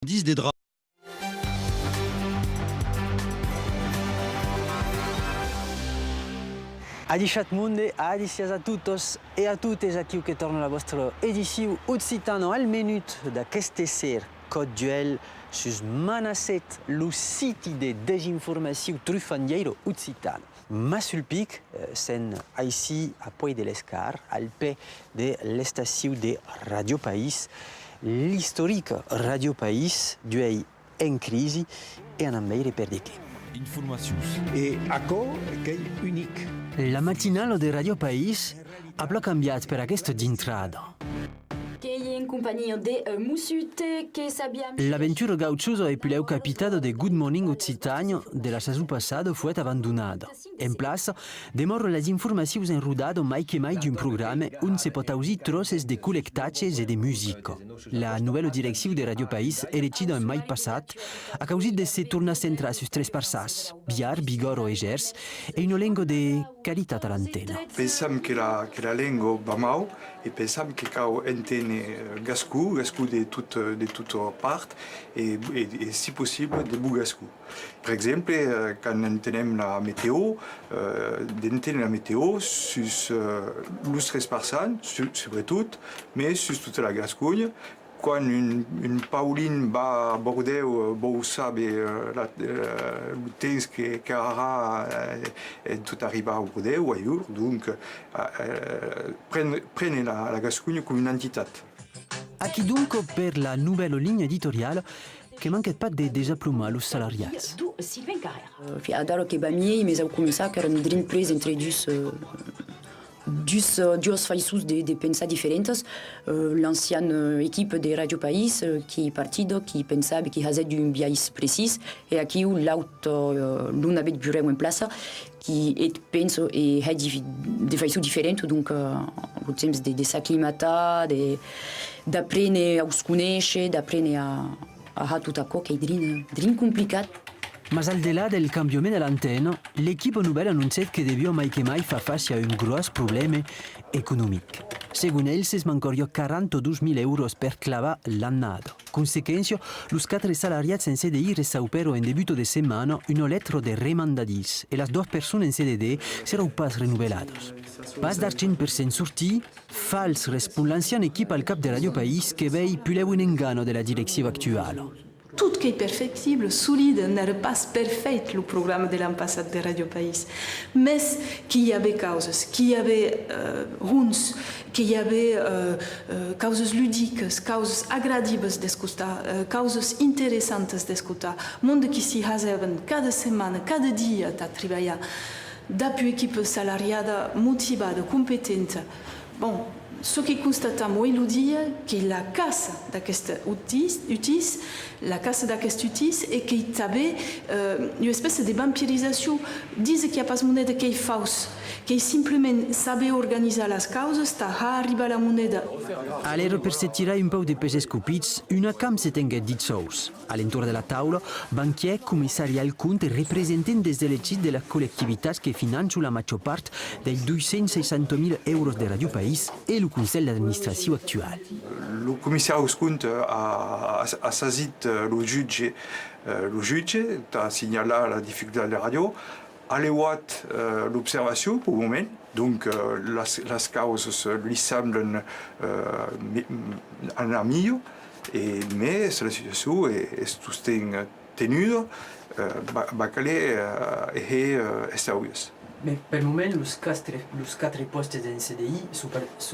10 des draps. Adiciat munde, adicias a tutos e a tutes aquí che torna la vostra edició occitano al minut d'aquest ser Code Duel sus Manasset, lo siti de desinformació trufandiero occitan. Ma sul pic, sen aici a Puy de l'Escar, al pe de l'estació de Radio País, l'historique Radio País duei en crisi e en ambeire per de què. Informacions. Et accord qu'est unique. La matinale de Radio País ha canviat per aquesta d'intrada. Che è in compagnia di Mussute, che sappiamo... L'avventura gauchosa e pileu capitado de Good Morning Occitano de la saison passada fu abandonada. En place, demorro les informacions enrodado mai que mai d'un programme on se pot audir trosses de collectatges e de musica. La nouvelle direcció de Radio País elegida en mai passat a causit de se tornar a centrar sus tres parças, Biar, Bigorre e Gers, e una lengua de qualitat a l'antena. Pensam que la lengua va mau e pensam que cau entene gascou de toute part et si possible de beau gascou. Per exemple, quand entenem la météo, d'entendre la météo sus l'us tres parçan, sobretot, mais sus tota la Gascogne. Quan un Pauline va a Bordeaux, bon sabe le temps que aurà tot arribar a Bordeaux ou ailleurs, donc prene la Gascogne com una entitat. Aquí donc per la nouvelle ligne editoriale que manquet pas de desaplumar los salariats. Tu, Sylvain Carrère. Adaro che bamiei mes au començar que erano drin pres entre duas faissus de pensar diferentes. L'ancienne équipe de Radio País qui partido, qui pensava qui hazet d'un biais precis et aquí l'autre l'un avait bureau en place qui est penso et had de faissus différentes donc au temps de s'acclimatar, d'apprendre a us conèixer, d'apprendre a tot aquò que è drin complicat. Mas al delà del canviament de l'antena, l'equip nouvelle anunciat que devió mai que mai fa face a un gros problema econòmic. Segons ells, es mancorio 42.000 euros per clavar l'annada. Consequència, los 4 salariats en CDI recauperò en debut de setmana una letra de remandadís e les 2 persones en CDD serau pas renovelados. Pas d'argent per se'n sortir, fals respon l'ancien equip al cap de Radio País que vei puleu un engano de la direcció actuale. Tout qui est perfectible, solide, n'era pas parfait le programme de l'an passat de Radio País. Mais qu'il y avait causes, qu'il y avait runs, qu'il y avait causes ludiques, causes agradibles d'escutar, causes interessantes d'escutar. Monde qui s'y hasaven cada setmana, cada dia a treballar, d'appui équipe salariada, motivada, competente. Bon, ce qui constatam avui el dia que la casa d'aquest utis, la casa d'aquest utis és que hi també una espècie de vampirització. Diz que hi ha pas moneda que hi faus, que hi simplement saber organitzar les causes, a arribar la moneda. Allora, per se tirar un peu de peses copits, una camp se tenguet dit sous. A l'entorn de la taula, banquier, comissari al compte e representant des elegits de les collectivitats que financen la major part dels 260.000 euros de Radio País e el Consell d'Administració actual. Le commissaire aux comptes a sasit le juge a signalé la difficulté de la radio, a lewat l'observation pour le moment, donc les causes lui semblent en millor, mais la situation est tenue, va caler et sérieuse. Mais per moment, los 4 postes en CDI sont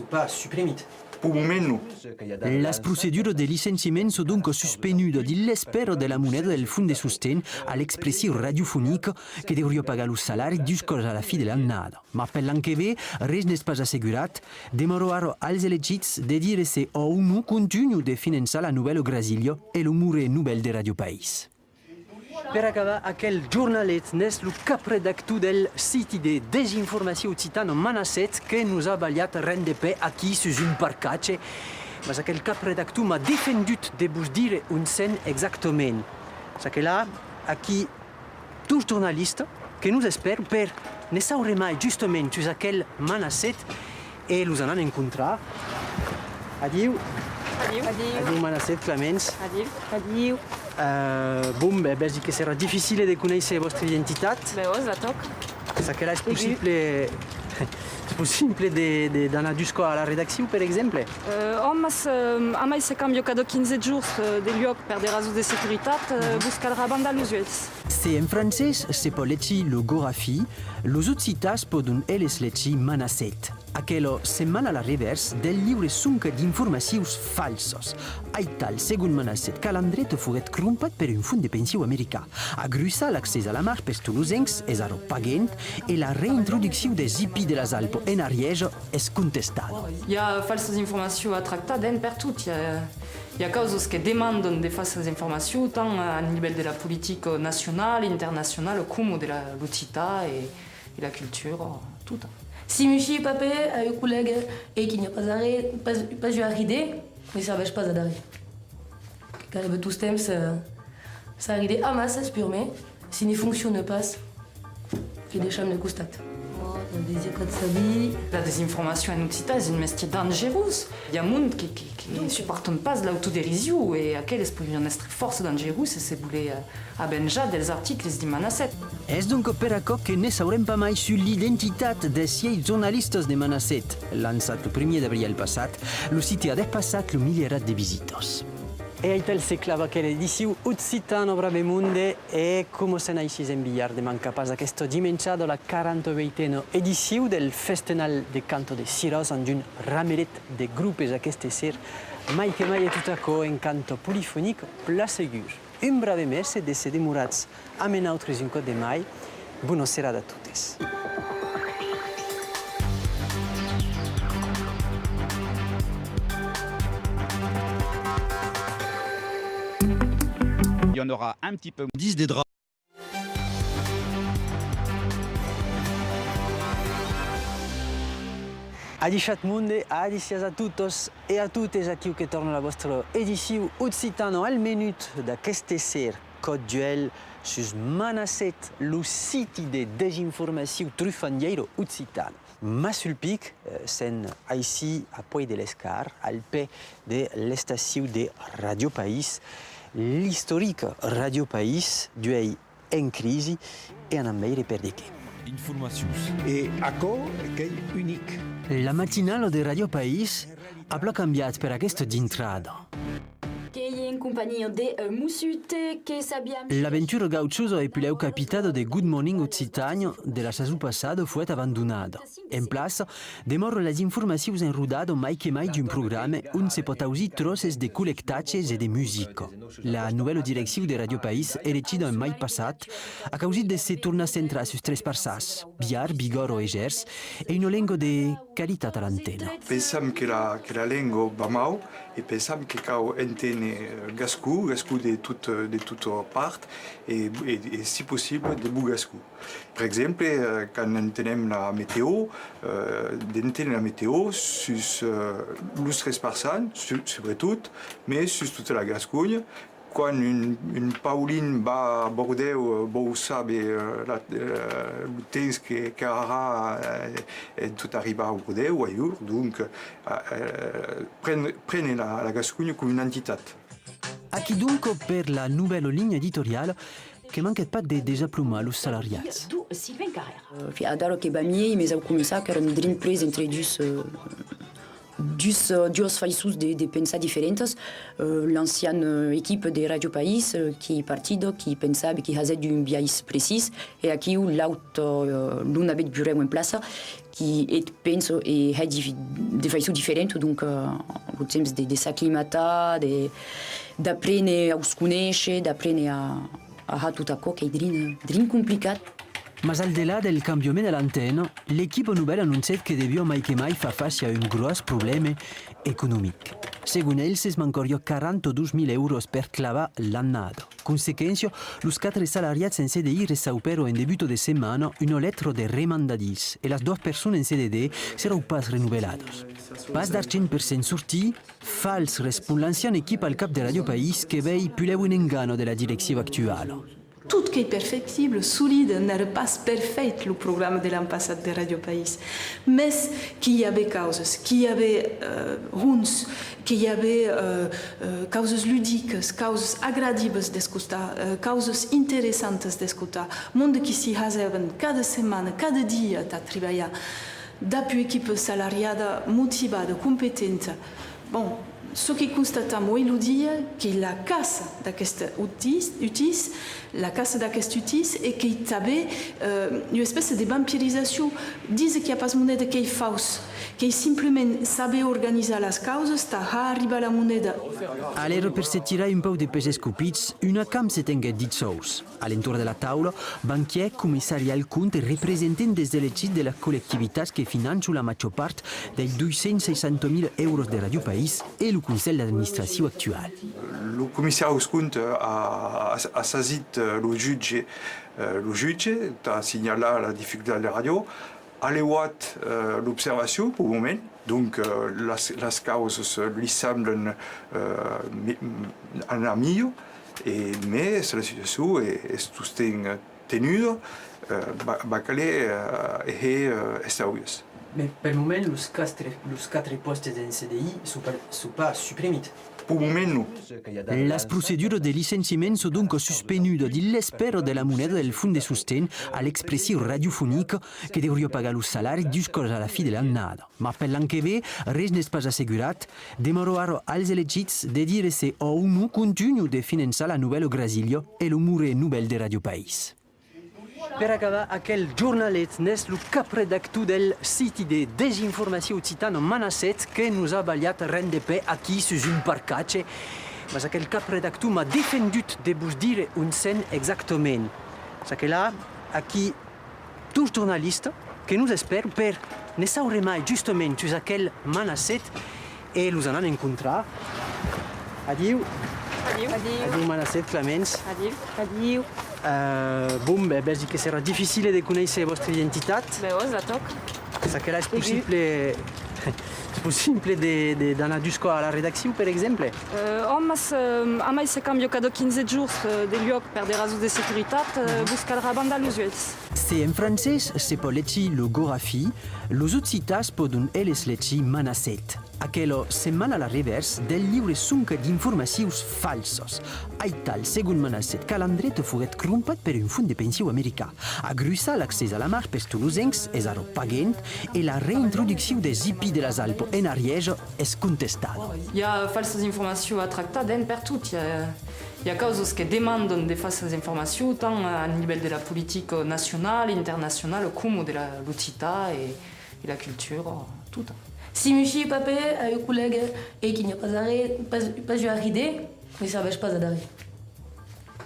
pas supprimés. Pour le moment, non. Les procédures de licenciament sont donc suspendues de l'espera de la moneda del Fond de Sosten à l'expressió radiofonique que devria pagar los salaris jusqu'à la fi de l'annada. Ma per l'any que ve, res n'est pas assegurat, demorò als elegits de dire se o no continu de finançar la nouvelle Grasilio e lo mure nouvelle de Radio País. Per acabar, aquel jornalet n'és el capredactor del siti de desinformació occitano Manasset que nos ha ballat ren de pe aquí sus un parcatge. Mas aquel capredactor m'ha defendut de vos dire un sen exactament. Sa que là, aquí, dos jornalistes que nos espèrent per ne saure mai justament sus aquel Manasset e los anan encontrar. Adieu. Adieu Manasset, Clemens. Adiu. Bun, vezi che sarà difficile di conoscere la vostra identità. Beos, la toc. Sa che là è possibile d'anar jusqu'à la rédaction, per exemple? Mas amai se cambio cada 15 jours de lloc per de rasos de securitat, buscar la banda l'usuels. Se en francès se pot llegir logographie, los occitats poden eles llegir Manasset. Aquello setmana a la revers del lliure sunca d'informacions falsos. Aital, segon Manasset, calandret foguet crumpat per un fond de pensiu americà. Agrussa l'accés a la mar pels tolosencs és aro pagent e la reintroducció des hippies de las Alpes en Ariège és contestada. Hi ha falses informacions a tractar d'en per tot. Hi ha causes que demanden de falses informacions tant a nivell de la politique nationale, internationale, com de l'Occità et la culture, tout. Si Michi Papé a un collègue et qu'il n'y a pas eu aride, mais ça ne pas à d'arrêt. Quand on veut tous thèmes, ça arrive à masse, c'est pur, mais si ne fonctionne pas, il y a des chambres de constat. La désinformation en Occità és un métier dangerós. Hi ha monde que ne suporten pas l'autodérision et aquelles podrien estar força dangerós se voler abenjar dels articles de Manasset. És donc per açò que ne saurem pas mai sur l'identitat des 6 jornalistes de Manasset. Lançat el 1er d'abril passat, lo site ha despassat el milierat de visitos. E aital se clava che l'edició Occitano Bravemunde e come se naixis enviar de manca pas aquesta dimensiado la 48a edició del Festival de Canto de Siros amb un rameret de grupes aquest ser mai que mai tot açò en canto polifònic pla segur. Un brave merce de ser demorats a menautres un cop de mai. Bona serada a totes. Il y en aura un petit peu 10 des draps. Adiciat munde, adicias a tutos e a tutes aquí que torna la vostra edició Occitano al minut d'aquest ser Code Duel sus Manasset, lo siti de desinformació trufandiero occitano. Ma sul pic, sen aici a Puig de l'Escar, al peu de l'estació de Radio País, l'historique Radio País duei en crisi e en ambeire per de què. Et ACO est unique. La matinale de Radio País ha canviat per aquesta d'intrada. Che è in compagnia de Mussute, che sappiamo... L'avventura gauchosa e pileu capitato de Good Morning Occitano de la saison passada fu abbandonada. En place, demorro les informacions enrodado mai que mai d'un programma on se pot audir trosses de collectatges e de musica. La nouvelle direcció de Radio País elegida en mai passat a causa de se tornar a centrar sus 3 parças, Biar, Bigorre e Gers, e una lengua de qualitat a l'antena. Pensam que la lengua va mau e pensam que cau entene gascou de toute part et si possible de bou gascou. Par exemple, quand entenem la météo, d'entendre la météo sus l'ustres parsan, sobretot, mais sus tota la Gascogne. Quan un Pauline va a Bordeaux, vous savez le temps que aura tout arribar a Bordeaux ou ailleurs, donc prenez la Gascogne comme une entité. Aquí donc per la nouvelle ligne editoriale que manquet pas de desaplomar los salariats. Tu, Sylvain Carrère. Adoro che bamiei, mais au començar que erano drin pres entre duas faisous de pensar diferentes. L'ancienne équipe de Radio País qui est partido, qui pensava que havia un biais precis, e aqui l'auto l'un avait bureau en place qui penso e ha de faisous diferentes, donc o temps de s'acclimatar, d'apprendre a us conèixer, d'apprendre a tot aquò que è drin complicat. Mas al delà del canviament de l'antena, l'equip nouvelle ha anunciat que devió mai que mai fa face a un gros problema econòmic. Segons ells, es mancorio 42.000 euros per clavar l'annada. Consequència, los 4 salariats en CDI receupero en debut de setmana una letra de remandadís e les 2 persones en CDD seran pas renovelados. Pas d'argent per se'n sortir, fals respon l'ancien equip al cap de Radio País que vei puleu un engano de la direcció actual. tout qui est perfectible, solide, n'est pas parfait le programme de l'ambassade de Radio País. Mais qu'il y avait causes, qu'il y avait runs, qu'il y avait causes ludiques, causes agradables d'escutar, causes interessantes d'escutar, monde qui s'y hasaven cada semana, cada dia a trabalhar, d'appui équipe salariada, motivada, competente. Bon, ce qui constatamos il dia que la casse d'aquest utis, la casse d'aquest utis et qu'il y avait une espèce de vampirisation. Disent qu'il n'y a pas de monnaie qui est fausse, qu'il simplement savait organiser les causes, à arriver à la monnaie. Allero per se tirar un peu de peses cupits, una camp se tenguet dit sous. A l'entorn de la taula, banquier, comissari al compte et representants des elegits de les collectivitats que financent la major part dels 260.000 euros de Radio País et le conseil d'administration actuel. Le commissaire aux comptes a saisi le juge a signalé la difficulté de la radio, a lewat l'observation pour le moment. Donc les causes lui semblent un ami, mais la situation est tenue, est sérieuse. Mais pour le moment, les 4 postes d'un CDI ne sont pas supprimés. Pour le moment, non. Les procédures de licenciement sont donc suspendues dall'espero della moneda del Fondo de Sostegno all'espressione radiofonica che dovrebbe pagare il salario jusqu'à la fine dell'annata. Ma per l'anno che ve, res n'est pas assegurat, demoraro als elegits de dire se o non continue de finançar la nouvelle Brasilio e le mure nouvelle de Radio País. Per acabar, aquel journalet n'és el capredactor del site de desinformació occitana Manacet que nous ha ballat ren de pe aquí sus un parcatge. Mas aquel capredactor m'a defendut de vos dire un sen exactament. C'est que là, aquí, tous journalistes que nous espèrent per ne saure mai justament sus aquel Manacet et nous en encontrar. Adieu. Adieu. Adieu Manacet, Clemens. Adieu. Bon, veig que serà difficile de conèixer la vostra identitat. Ben ouais, la toc. C'est que là, c'est possible d'anar jusqu'à la rédaction, par exemple. Amai se cambio cada 15 jours de lloc per des raisons de sécuritat, buscar la banda als ulls. Se en francès se pot llegir le Gorafi, los occitats poden eles llegir Manacet. Aquello setmana a la revers del lliure sunca d'informacions falsos. Aital, segon Manacet, calandret foguet crumpat per un fons de pensió americà. Agrussa l'accés a la mar pels tolosencs és aro pagant e la reintroducció des hippies de les Alpes en Ariège és contestada. Il y a falses informations à tractar d'un partout. Il y a causes qui demandent des fausses informations, tant à niveau de la politique nationale, internationale, comme de l'Occitanie et la culture, tout. Si Michi Papé a eu collègue et qui n'a pas arrêté, pas eu arrêté, mais ça ne va pas d'arrêt.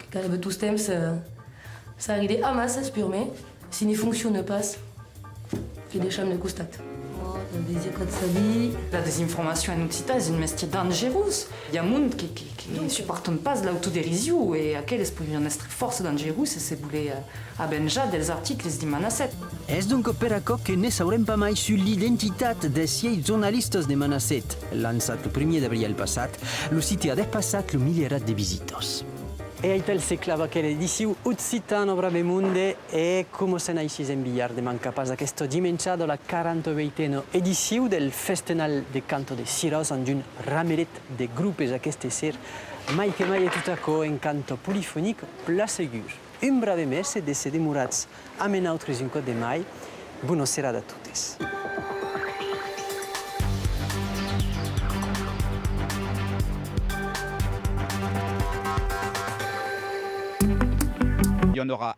Car il veut tout ce temps, ça arrive à masse, c'est pur, mais si ne fonctionne pas, il des chambres de constate. La désinformation en Occitanie est un métier dangereux. Il y a des gens qui ne supportent pas l'autodérision et à quelle esprit une force dangereuse et c'est voulu abenjar des articles de Manacet. És donc per això que ne saurem pas mai sur l'identitat des 6 journalistes de Manacet. Lançat el 1er d'abril passat, el site ha despassat el milierat de visites. E aital se clava che l'edició occitano bravemunde e come se naixis en billar de manca pas aquesta dimensiada la 48a edició del Festival de Canto de Siros en un rameret de grupes aquest ser mai que mai e tot acò en canto polifonic pla segur. Un brave merce de ser demorats a menautres un cop de mai. Bona serada a totes. Il y en aura